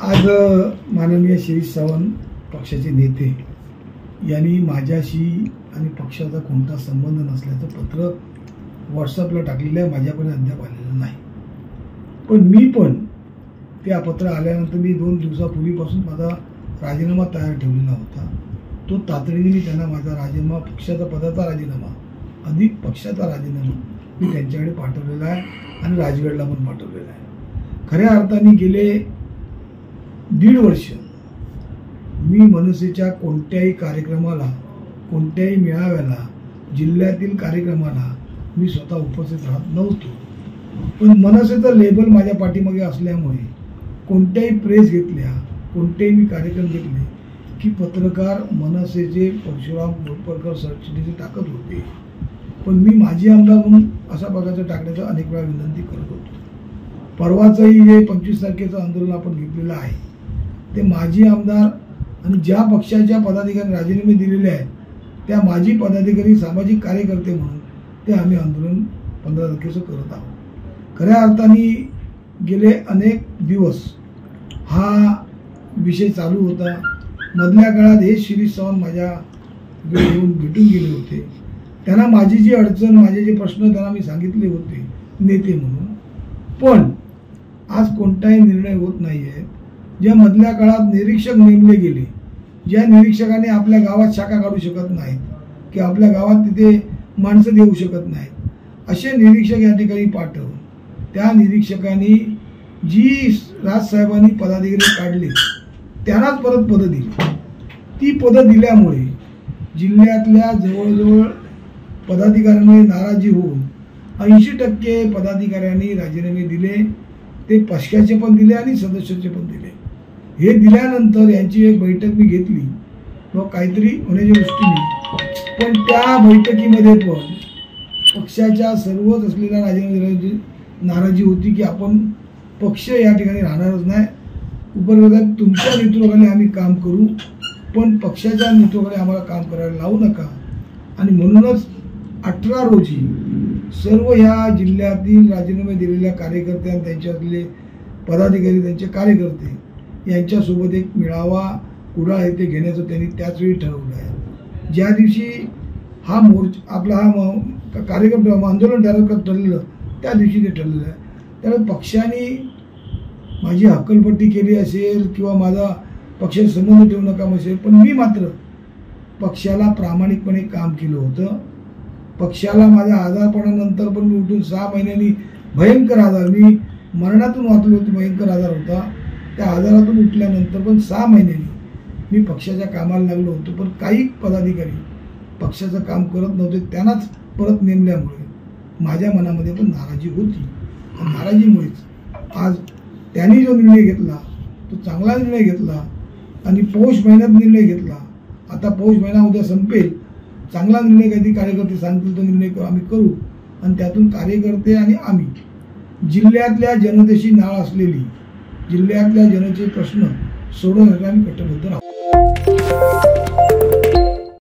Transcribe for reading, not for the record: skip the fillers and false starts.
आज माननीय शिरीष सावंत पक्षाचे नेते यांनी माझ्याशी आणि पक्षाचा कोणता संबंध नसल्याचं पत्र व्हॉट्सअपला टाकलेलं आहे. माझ्याकडे अद्याप आलेलं नाही. पण मी पण त्या पत्र आल्यानंतर मी 2 दिवसापूर्वीपासून माझा राजीनामा तयार ठेवलेला होता. तो तातडीने मी त्यांना माझा राजीनामा, पक्षाचा पदाचा राजीनामा अधिक पक्षाचा राजीनामा मी त्यांच्याकडे पाठवलेला आहे आणि राजगडला पण पाठवलेला आहे. खऱ्या अर्थाने गेले 1.5 वर्ष मी मनसेच्या कोणत्याही कार्यक्रमाला, कोणत्याही मेळाव्याला, जिल्ह्यातील कार्यक्रमाला मी स्वतः उपस्थित राहत नव्हतो. पण मनसेचं लेबल माझ्या पाठीमागे असल्यामुळे कोणत्याही प्रेस घेतल्या, कोणतेही मी कार्यक्रम घेतले की पत्रकार मनसेचे परशुराम मोरपरकर सरचिटणीस टाकत होते. पण मी माजी आमदार म्हणून अशा प्रकारचं टाकण्याचं अनेक वेळा विनंती करत होतो. परवाचंही हे 25 तारखेचं आंदोलन आपण घेतलेलं आहे ते माजी आमदार आणि ज्या पक्षाच्या पदाधिकाऱ्यांनी राजीनामे दिलेले आहेत त्या माजी पदाधिकारी, सामाजिक कार्यकर्ते म्हणून ते आम्ही आंदोलन 15 तारखेचं करत आहोत. खऱ्या अर्थाने गेले अनेक दिवस हा विषय चालू होता. मधल्या काळात हे शिरीष सावंत माझ्या येऊन भेटून गेले होते. त्यांना माझी जी अडचण, माझे जे प्रश्न त्यांना मी सांगितले होते नेते म्हणून. पण आज कोणताही निर्णय होत नाही आहे. ज्या मधल्या काळात निरीक्षक नेमले गेले, ज्या निरीक्षकाने आपल्या गावात शाखा काढू शकत नाहीत किंवा आपल्या गावात तिथे माणसं देऊ शकत नाहीत, असे निरीक्षक या ठिकाणी पाठवून त्या निरीक्षकांनी जी राजसाहेबांनी पदाधिकारी काढले त्यांनाच परत पदं दिली. ती पदं दिल्यामुळे जिल्ह्यातल्या जवळजवळ पदाधिकाऱ्यांमध्ये नाराजी होऊन 80% पदाधिकाऱ्यांनी राजीनामे दिले. ते पक्षाचे पण दिले आणि सदस्याचे पण दिले. हे दिल्यानंतर यांची एक बैठक मी घेतली किंवा काहीतरी होण्याच्या दृष्टीने. पण त्या बैठकीमध्ये पण पक्षाच्या सर्वच असलेल्या राजीनामे नाराजी होती की आपण पक्ष या ठिकाणी राहणारच नाही. उपरोधात तुमच्या नेतृत्वाखाली आम्ही काम करू, पण पक्षाच्या नेतृत्वाखाली आम्हाला काम करायला लावू नका. आणि म्हणूनच 18 रोजी सर्व ह्या जिल्ह्यातील राजीनामे दिलेल्या कार्यकर्त्यांना, त्यांच्यातले पदाधिकारी, त्यांचे कार्यकर्ते यांच्यासोबत एक मेळावा कुडाळ येथे घेण्याचं त्यांनी त्याचवेळी ठरवलं आहे. ज्या दिवशी हा आपला हा कार्यक्रम आंदोलन ठरलेलं त्या दिवशी ते ठरलेलं आहे. त्यामुळे पक्षाने माझी हक्कलपट्टी केली असेल किंवा माझा पक्षाशी संबंध ठेवू नका असेल, पण मी मात्र पक्षाला प्रामाणिकपणे काम केलं होतं. पक्षाला माझ्या आजारपणानंतर पण मी उठून 6 महिन्यांनी भयंकर आजार, मी मरणातून वाचलो होतो, भयंकर आजार होता. त्या आजारातून उठल्यानंतर पण 6 महिन्यांनी मी पक्षाच्या कामाला लागलो होतो. पण काही पदाधिकारी पक्षाचं काम करत नव्हते. त्यांनाच परत नेमल्यामुळे माझ्या मनामध्ये पण नाराजी होती. नाराजीमुळेच आज त्यांनी जो निर्णय घेतला तो चांगला निर्णय घेतला आणि पौष महिन्यात निर्णय घेतला. आता पौष महिना उद्या संपेल. चांगला निर्णय कधी कार्यकर्ते सांगतील तो निर्णय आम्ही करू आणि त्यातून कार्यकर्ते आणि आम्ही जिल्ह्यातल्या जनतेशी नाळ असलेली, जिल्ह्यातल्या जनतेचे प्रश्न सोडवण्यासाठी आम्ही कटिबद्ध राहू.